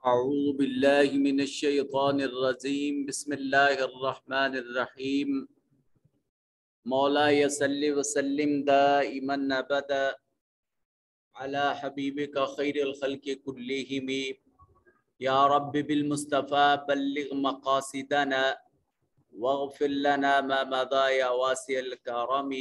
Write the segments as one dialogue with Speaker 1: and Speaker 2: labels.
Speaker 1: اعوذ باللہ من الشیطان الرجیم بسم اللہ الرحمن الرحیم مولاي صل وسلم دائما ابدا على حبیبک خیر الخلق کلہم یا رب بالمصطفى بلغ مقاصدنا واغفر لنا ما مضى يا واسع الكرم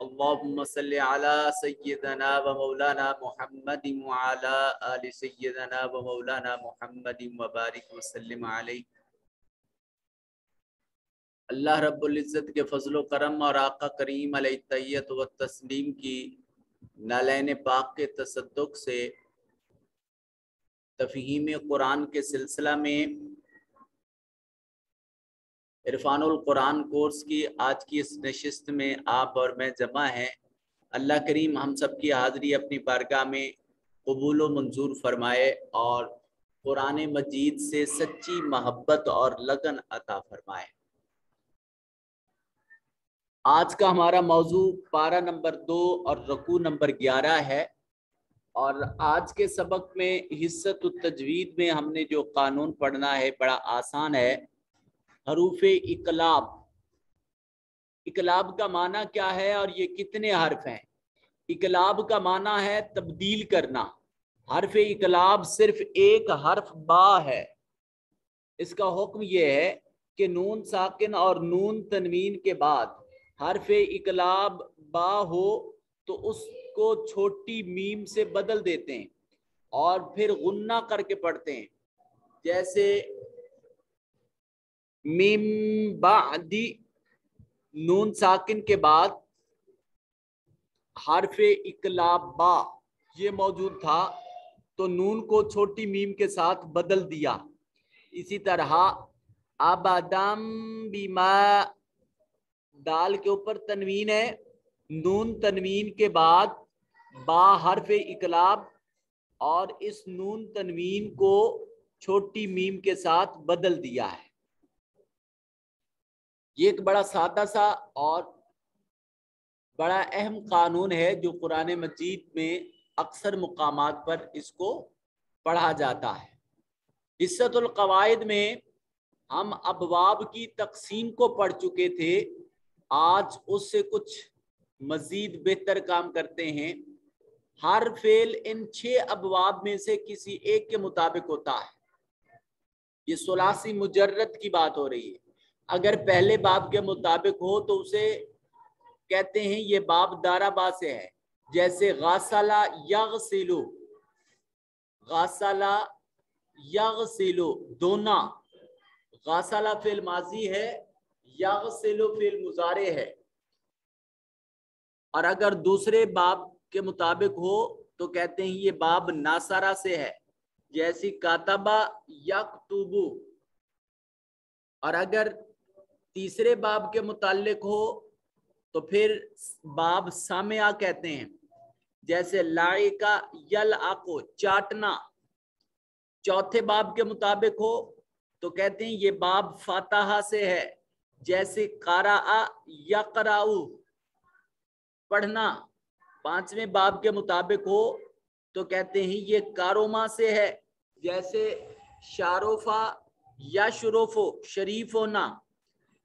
Speaker 1: اللهم صل على سيدنا ومولانا محمد وعلى آل سيدنا ومولانا محمد وبارك وسلم علیہ۔ اللہ رب العزت کے فضل و کرم اور آقا کریم علیہ التحیۃ و تسلیم کی نالین پاک کے تصدق سے تفہیم قرآن کے سلسلہ میں عرفان القرآن کورس کی آج کی اس نشست میں آپ اور میں جمع ہیں۔ اللہ کریم ہم سب کی حاضری اپنی بارگاہ میں قبول و منظور فرمائے اور قرآن مجید سے سچی محبت اور لگن عطا فرمائے۔ آج کا ہمارا موضوع پارہ نمبر 2 اور رکوع نمبر 11 ہے، اور آج کے سبق میں حصۃ التجوید میں ہم نے جو قانون پڑھنا ہے بڑا آسان ہے۔ حروف اقلاب، اقلاب کا معنی کیا ہے اور یہ کتنے حرف ہیں؟ اقلاب کا معنی ہے تبدیل کرنا۔ حرف اقلاب صرف ایک حرف با ہے۔ اس کا حکم یہ ہے کہ نون ساکن اور نون تنوین کے بعد حرف اقلاب با ہو تو اس کو چھوٹی میم سے بدل دیتے ہیں اور پھر غنہ کر کے پڑھتے ہیں، جیسے میم بعدی نون ساکن کے بعد حرف اقلاب با یہ موجود تھا تو نون کو چھوٹی میم کے ساتھ بدل دیا۔ اسی طرح ابدم بما، دال کے اوپر تنوین ہے، نون تنوین کے بعد با حرف اقلاب اور اس نون تنوین کو چھوٹی میم کے ساتھ بدل دیا ہے۔ یہ ایک بڑا سادہ سا اور بڑا اہم قانون ہے جو قرآن مجید میں اکثر مقامات پر اس کو پڑھا جاتا ہے۔ حصۃ القواعد میں ہم ابواب کی تقسیم کو پڑھ چکے تھے، آج اس سے کچھ مزید بہتر کام کرتے ہیں۔ ہر فعل ان 6 ابواب میں سے کسی ایک کے مطابق ہوتا ہے۔ یہ ثلاثی مجرد کی بات ہو رہی ہے۔ اگر پہلے باب کے مطابق ہو تو اسے کہتے ہیں یہ باب دارا با سے ہے، جیسے غسل یغسل، غسل یغسل دھونا، غسل فعل ماضی ہے، یغسل فعل مضارع ہے۔ اور اگر دوسرے باب کے مطابق ہو تو کہتے ہیں یہ باب ناصرہ سے ہے، جیسی کاتبہ یکتبو۔ اور اگر تیسرے باب کے متعلق ہو تو پھر باب سامعہ کہتے ہیں، جیسے لائقہ یلعقو چاٹنا۔ چوتھے باب کے مطابق ہو تو کہتے ہیں یہ باب فاتحہ سے ہے، جیسے قرأ یقرأ پڑھنا۔ پانچویں باب کے مطابق ہو تو کہتے ہیں یہ کاروما سے ہے، جیسے شاروفا یا شروفو شریف ہونا۔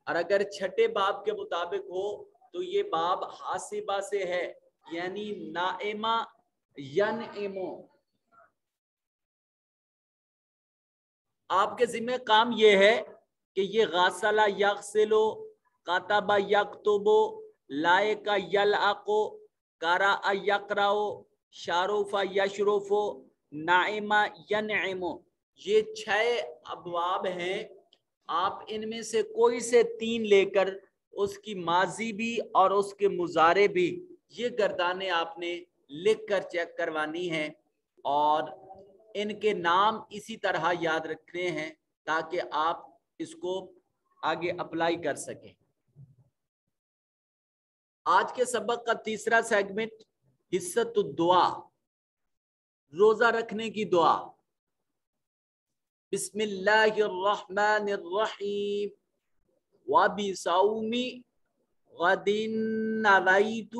Speaker 1: اور اگر چھٹے باب کے مطابق ہو تو یہ باب حاسبہ سے ہے، یعنی نائمہ ینعمو۔ آپ کے ذمہ کام یہ ہے کہ یہ غسل یغسل، کتب یکتب، لائق یلعق، قرأ یقرأ، شرف یشرف، نعم ینعم، یہ 6 ابواب ہیں۔ آپ ان میں سے کوئی سے 3 لے کر اس کی ماضی بھی اور اس کے مضارع بھی یہ گردانیں آپ نے لکھ کر چیک کروانی ہیں، اور ان کے نام اسی طرح یاد رکھنے ہیں تاکہ آپ اس کو آگے اپلائی کر سکیں۔ آج کے سبق کا تیسرا سیگمنٹ حصۃ الدعا، روزہ رکھنے کی دعا۔ بسم اللہ الرحمن الرحیم وبصوم غد نویت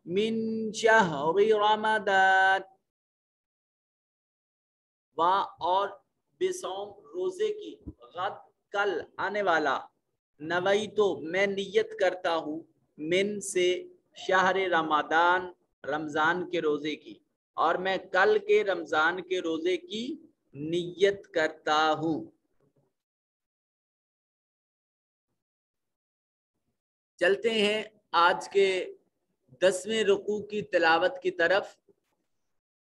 Speaker 1: من شہر رمضان اور بسوم روزے کی، غد کل آنے والا، نوئی تو میں نیت کرتا ہوں، من سے شہر رمضان رمضان کے روزے کی، اور میں کل کے رمضان کے روزے کی نیت کرتا ہوں۔ چلتے ہیں آج کے 10ویں رکوع کی تلاوت کی طرف۔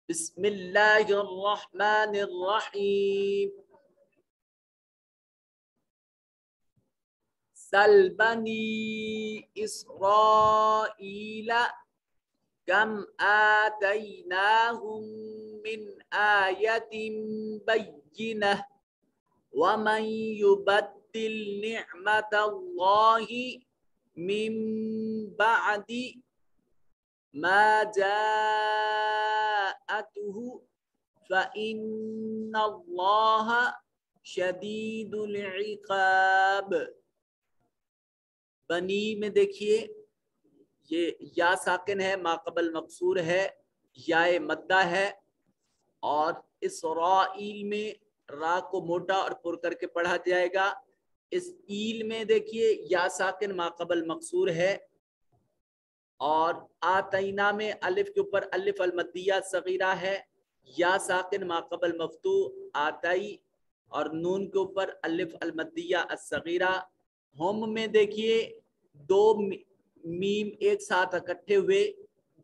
Speaker 1: بسم اللہ الرحمن الرحیم۔ سل بنی اسرائیل کم آتیناہم من آیت بینہ ومن یبدل نعمت اللہ من بعد ما جاءته فإن اللہ شدید العقاب۔ بنی میں دیکھیے یہ یا ساکن ہے، ما قبل مقصور ہے، یا مدہ ہے، اور اسرائیل میں را کو موٹا اور پر کر کے پڑھا جائے گا۔ اس ایل میں دیکھیے یا ساکن ما قبل مقصور ہے، اور آتینا میں الف کے اوپر الف المدیہ صغیرہ ہے، یا ساکن ما قبل مفتوح آتئی، اور نون کے اوپر الف المدیہ الصغیرہ۔ ہم میں دیکھیے دو میم ایک ساتھ اکٹھے ہوئے،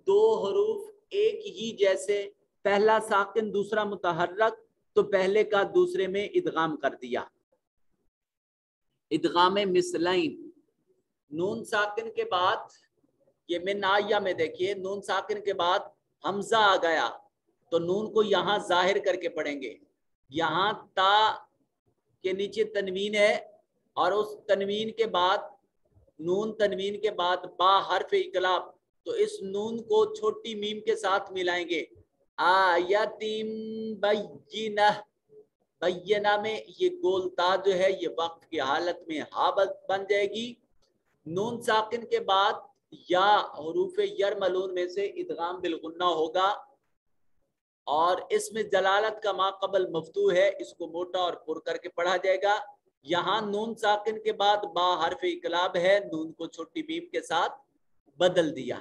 Speaker 1: دو حروف ایک ہی جیسے، پہلا ساکن دوسرا متحرک، تو پہلے کا دوسرے میں ادغام کر دیا، ادغام مثلین۔ نون ساکن کے بعد یہ من آیا میں دیکھیے نون ساکن کے بعد حمزہ آ گیا، تو نون کو یہاں ظاہر کر کے پڑھیں گے۔ یہاں تا کے نیچے تنوین ہے، اور اس تنوین کے بعد نون تنوین کے بعد با حرف اقلاب، تو اس نون کو چھوٹی میم کے ساتھ ملائیں گے۔ آیتم بینہ، بینہ میں یہ گول تا جو ہے یہ وقف کی حالت میں ہا بن جائے گی۔ نون ساکن کے بعد یا حروف یرملون میں سے ادغام بالغنہ ہوگا، اور اس میں جلالت کا ما قبل مفتوح ہے، اس کو موٹا اور پر کر کے پڑھا جائے گا۔ یہاں نون ساکن کے بعد با حرف اقلاب ہے، نون کو چھوٹی میم کے ساتھ بدل دیا۔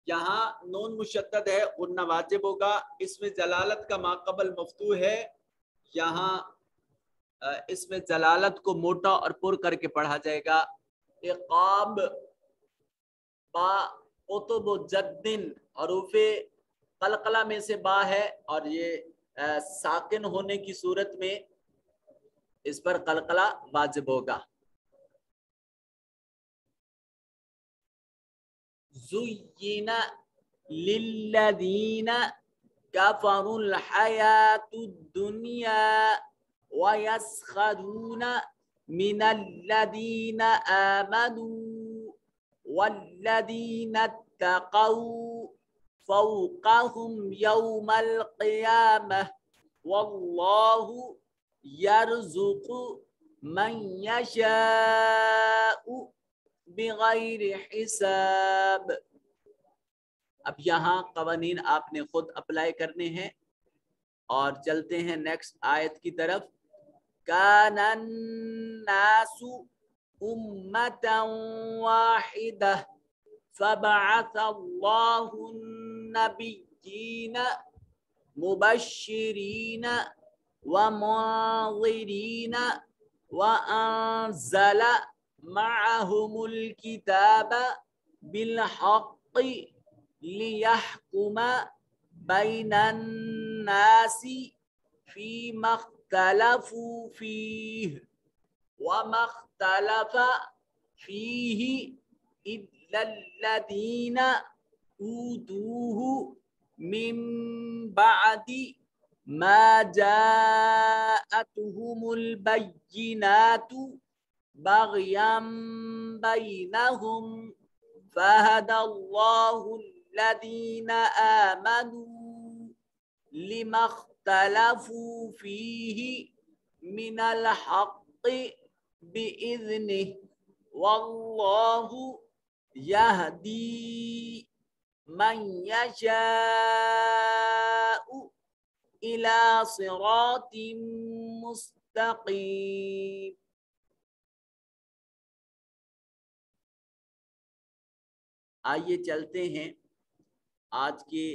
Speaker 1: یہاں نون مشدد ہے، غنہ واجب ہوگا، اس میں جلالت کا ما قبل مفتوح ہے، یہاں اس میں جلالت کو موٹا اور پر کر کے پڑھا جائے گا۔ اقاب با قطب جدن حروف قلقلہ میں سے با ہے، اور یہ ساکن ہونے کی صورت میں اس پر قلقلہ واجب ہوگا۔ زُيِّنَ لِلَّذِينَ كَفَرُوا الْحَيَاةُ الدُّنْيَا وَيَسْخَرُونَ مِنَ الَّذِينَ آمَنُوا وَالَّذِينَ اتَّقَوْا فَوْقَهُمْ يَوْمَ الْقِيَامَةِ وَاللَّهُ يَرْزُقُ مَن يَشَاءُ بغیر حساب۔ اب یہاں قوانین آپ نے خود اپلائی کرنے ہیں، اور چلتے ہیں نیکسٹ آیت کی طرف۔ کان الناس امتا واحدہ فبعث اللہ النبیین مبشرین ومنذرین وانزل معهم الكتاب بالحق ليحكم بين الناس فيما اختلفوا فيه وما اختلف فيه إلا الذين أوتوه من بعد ما جاءتهم البينات بغيا بينهم فهدى الله الذين آمنوا لما اختلفوا فيه من الحق بإذنه والله يهدي من یشاء الی صراط مستقیم. آئیے چلتے ہیں آج کے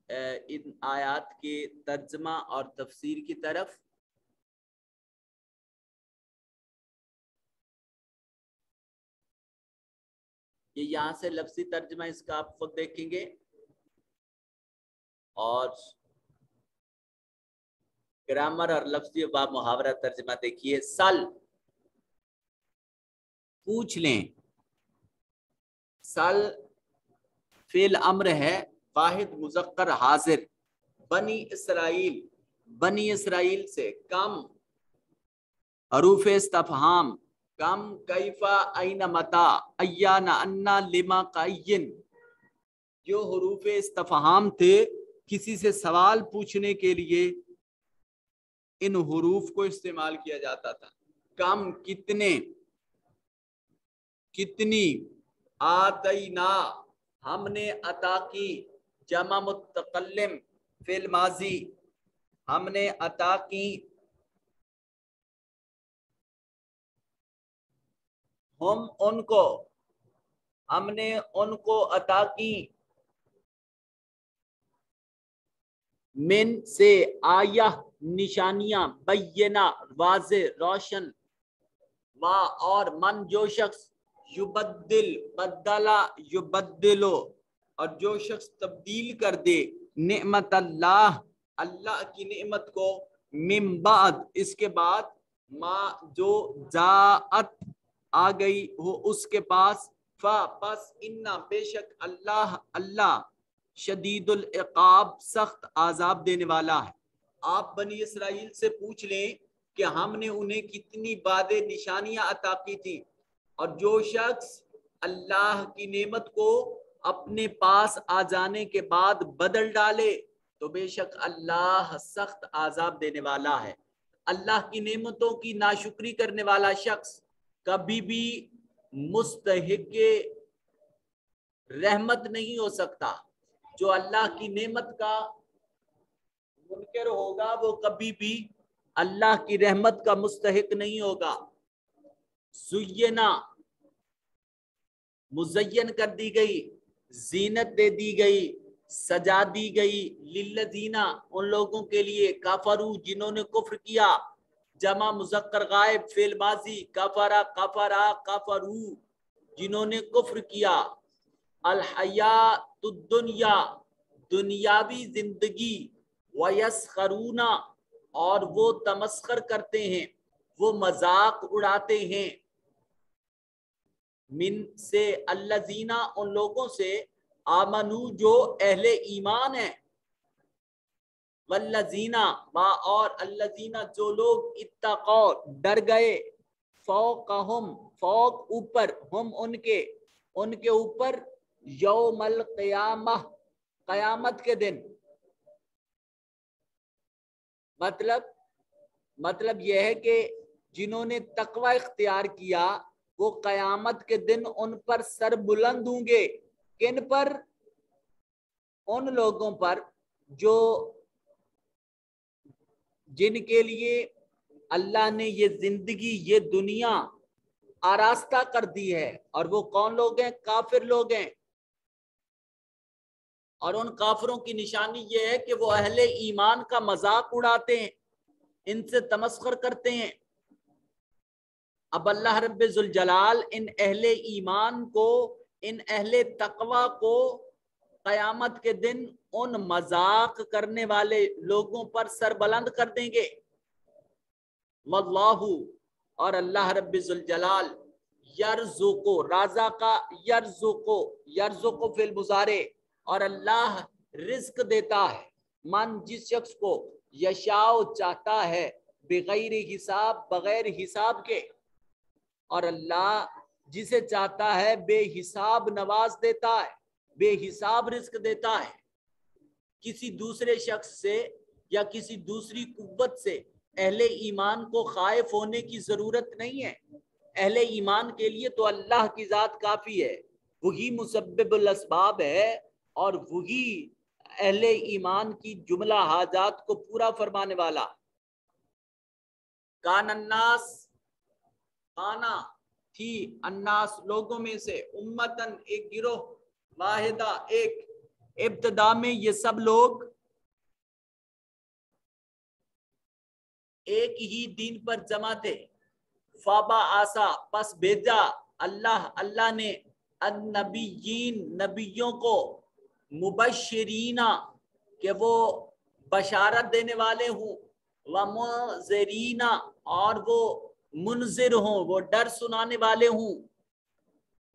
Speaker 1: ان آیات کے ترجمہ اور تفسیر کی طرف. یہ یہاں سے لفظی ترجمہ اس کا آپ خود دیکھیں گے اور گرامر اور لفظی و محاورہ ترجمہ دیکھیے. سل پوچھ لیں. سل فعل امر ہے واحد مذکر حاضر. بنی اسرائیل سے کم حروف استفہام کم کیفا این متا ایانا انا لما قائن. جو حروف استفہام تھے کسی سے سوال پوچھنے کے لیے ان حروف کو استعمال کیا جاتا تھا. کم کتنے, کتنی, آتینا ہم نے عطا کی, جمع متکلم فعل ماضی ہم نے عطا کی, ہم ان کو ہم نے ان کو عطا کی, من سے آیہ نشانیاں, بینہ واضح روشن, وا اور من جو شخص, یبدل بدلا یبدلو اور جو شخص تبدیل کر دے, نعمت اللہ اللہ کی نعمت کو, من بعد اس کے بعد, ما جو جاءت آ گئی ہو اس کے پاس, فا پس انا بے شک اللہ اللہ شدید العقاب سخت عذاب دینے والا ہے. آپ بنی اسرائیل سے پوچھ لیں کہ ہم نے انہیں کتنی بادیں نشانیاں عطا کی تھی, اور جو شخص اللہ کی نعمت کو اپنے پاس آ جانے کے بعد بدل ڈالے تو بے شک اللہ سخت عذاب دینے والا ہے. اللہ کی نعمتوں کی ناشکری کرنے والا شخص کبھی بھی مستحق رحمت نہیں ہو سکتا. جو اللہ کی نعمت کا منکر ہوگا وہ کبھی بھی اللہ کی رحمت کا مستحق نہیں ہوگا. زینا مزین کر دی گئی, زینت دے دی گئی, سجا دی گئی, للذین ان لوگوں کے لیے, کفرو جنہوں نے کفر کیا, جمع مذکر غائب فعل ماضی, کفرا کفرا کفرو جنہوں نے کفر کیا, الحیات الدنیا دنیاوی زندگی, ویسخرون اور وہ تمسخر کرتے ہیں, وہ مذاق اڑاتے ہیں, من سے الذین ان لوگوں سے, آمنو جو اہل ایمان ہیں, والذین اور الذین جو لوگ اتقوا ڈر گئے, فوقہم فوق اوپر, ہم ان کے اوپر, یوم القیامہ قیامت کے دن. مطلب یہ ہے کہ جنہوں نے تقوی اختیار کیا وہ قیامت کے دن ان پر سر بلند ہوں گے. کن پر؟ ان لوگوں پر جو جن کے لیے اللہ نے یہ زندگی یہ دنیا آراستہ کر دی ہے. اور وہ کون لوگ ہیں؟ کافر لوگ ہیں. اور ان کافروں کی نشانی یہ ہے کہ وہ اہل ایمان کا مذاق اڑاتے ہیں, ان سے تمسخر کرتے ہیں. اب اللہ رب ذوالجلال ان اہل ایمان کو, ان اہل تقوی کو قیامت کے دن ان مذاق کرنے والے لوگوں پر سر بلند کر دیں گے. واللہ اور اللہ رب ذوالجلال, یرزقو رازقا یرزقو فی المضارع اور اللہ رزق دیتا ہے, من جس شخص کو, یشاء چاہتا ہے, بغیر حساب بغیر حساب کے, اور اللہ جسے چاہتا ہے بے حساب نواز دیتا ہے, بے حساب رزق دیتا ہے. کسی دوسرے شخص سے یا کسی دوسری قوت سے اہل ایمان کو خائف ہونے کی ضرورت نہیں ہے. اہل ایمان کے لیے تو اللہ کی ذات کافی ہے, وہی مسبب الاسباب ہے اور وہی اہل ایمان کی جملہ حاجات کو پورا فرمانے والا. کان الناس، کانا تھی، الناس لوگوں میں سے، امتن ایک گروہ، واحدہ ایک. ابتدا میں یہ سب لوگ ایک ہی دین پر جمع تھے. فابا آسا پس بھیجا اللہ نے النبیین نبیوں کو، مبشرین کہ وہ بشارت دینے والے ہوں، ومنذرین اور وہ منذر ہوں، وہ ڈر سنانے والے ہوں،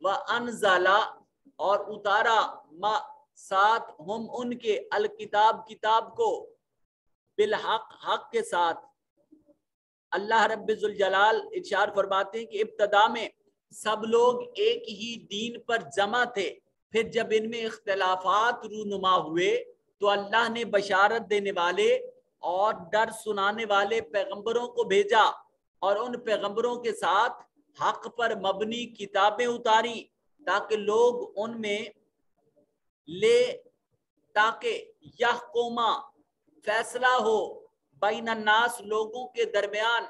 Speaker 1: وانزل اور اتارا ما ساتھ ہم ان کے الکتاب کتاب کو، بالحق حق کے ساتھ. اللہ رب ذوالجلال ارشاد فرماتے ہیں کہ ابتدا میں سب لوگ ایک ہی دین پر جمع تھے، پھر جب ان میں اختلافات رونما ہوئے تو اللہ نے بشارت دینے والے اور ڈر سنانے والے پیغمبروں کو بھیجا، اور ان پیغمبروں کے ساتھ حق پر مبنی کتابیں اتاری تاکہ لوگ ان میں لے، تاکہ یحکما فیصلہ ہو، بین الناس لوگوں کے درمیان،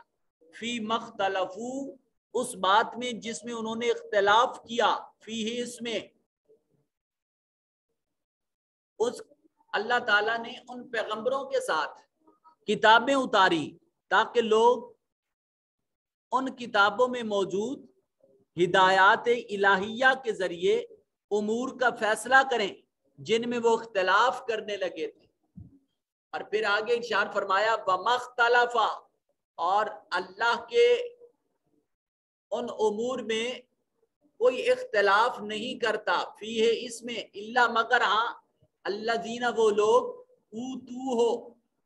Speaker 1: فی مختلفو اس بات میں جس میں انہوں نے اختلاف کیا، فی ہی اس میں. اس اللہ تعالیٰ نے ان پیغمبروں کے ساتھ کتابیں اتاری تاکہ لوگ ان کتابوں میں موجود ہدایات الہیہ کے ذریعے امور کا فیصلہ کریں جن میں وہ اختلاف کرنے لگے تھے. اور پھر آگے ارشاد فرمایا وَمَخْتَلَفَ اور اللہ کے ان امور میں کوئی اختلاف نہیں کرتا، فی ہے اس میں، الا مگر ہاں، الذین وہ لوگ، اوتو ہو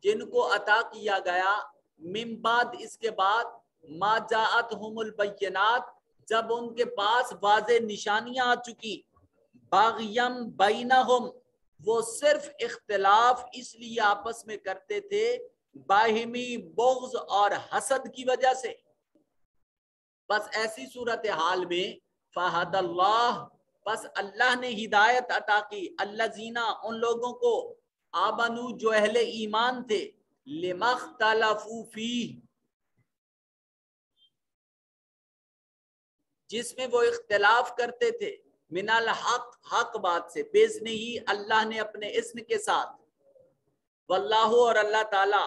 Speaker 1: جن کو عطا کیا گیا، من بعد اس کے بعد، ما جاءتہم البینات جب ان کے پاس واضح نشانیاں آ چکی، باغیم بینہم وہ صرف اختلاف اس لیے آپس میں کرتے تھے، باہمی بغض اور حسد کی وجہ سے. بس ایسی صورتحال میں فہد اللہ بس اللہ نے ہدایت عطا کی، الذین ان لوگوں کو، آمنو جو اہل ایمان تھے، لما اختلفوا فیہ جس میں وہ اختلاف کرتے تھے، من الحق حق بات سے، باذنہ ہی اللہ نے اپنے اذن کے ساتھ، واللہ اور اللہ تعالی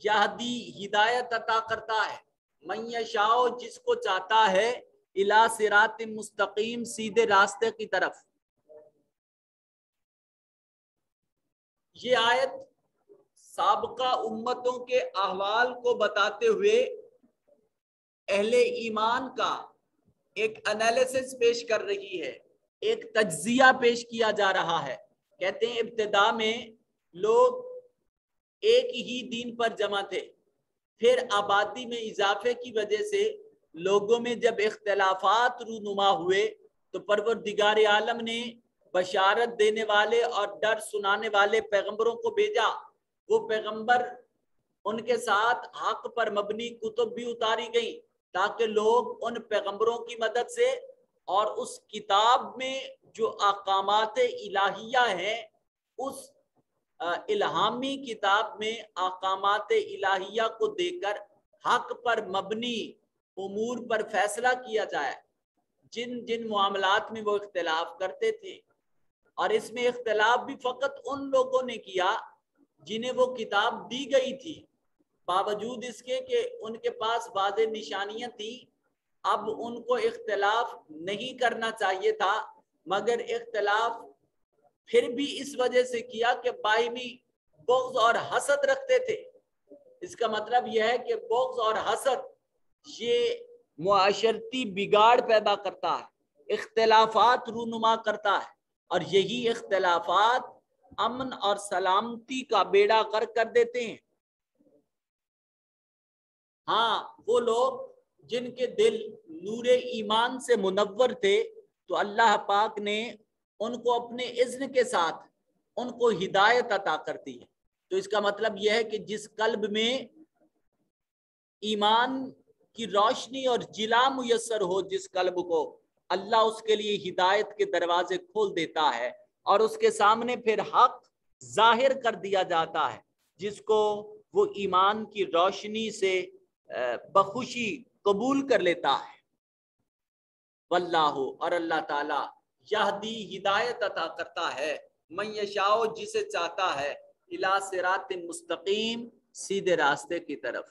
Speaker 1: یہدی ہدایت عطا کرتا ہے، من یشاء جس کو چاہتا ہے، الی صراط مستقیم سیدھے راستے کی طرف. یہ آیت سابقہ امتوں کے احوال کو بتاتے ہوئے اہل ایمان کا ایک انالیسس پیش کر رہی ہے، ایک تجزیہ پیش کیا جا رہا ہے. کہتے ہیں ابتدا میں لوگ ایک ہی دین پر جمع تھے، پھر آبادی میں اضافے کی وجہ سے لوگوں میں جب اختلافات رونما ہوئے تو پروردگار عالم نے بشارت دینے والے اور ڈر سنانے والے پیغمبروں کو بھیجا. وہ پیغمبر ان کے ساتھ حق پر مبنی کتب بھی اتاری گئی تاکہ لوگ ان پیغمبروں کی مدد سے اور اس کتاب میں جو احکامات الہیہ ہیں، اس الہامی کتاب میں احکامات الہیہ کو دیکھ کر حق پر مبنی امور پر فیصلہ کیا جائے جن جن معاملات میں وہ اختلاف کرتے تھے. اور اس میں اختلاف بھی فقط ان لوگوں نے کیا جنہیں وہ کتاب دی گئی تھی، باوجود اس کے کہ ان کے پاس واضح نشانیاں تھیں. اب ان کو اختلاف نہیں کرنا چاہیے تھا، مگر اختلاف پھر بھی اس وجہ سے کیا کہ باہمی بغض اور حسد رکھتے تھے. اس کا مطلب یہ ہے کہ بغض اور حسد یہ معاشرتی بگاڑ پیدا کرتا ہے، اختلافات رونما کرتا ہے، اور یہی اختلافات امن اور سلامتی کا بیڑا غرق کر دیتے ہیں. ہاں وہ لوگ جن کے دل نور ایمان سے منور تھے تو اللہ پاک نے ان کو اپنے اذن کے ساتھ ان کو ہدایت عطا کرتی ہے. تو اس کا مطلب یہ ہے کہ جس قلب میں ایمان کی روشنی اور جلا میسر ہو، جس قلب کو، اللہ اس کے لیے ہدایت کے دروازے کھول دیتا ہے اور اس کے سامنے پھر حق ظاہر کر دیا جاتا ہے جس کو وہ ایمان کی روشنی سے بخوشی قبول کر لیتا ہے۔ واللہ، اور اللہ تعالی یہدی ہدایت عطا کرتا ہے، من یشاء جسے چاہتا ہے، الی صراط مستقیم سیدھے راستے کی طرف۔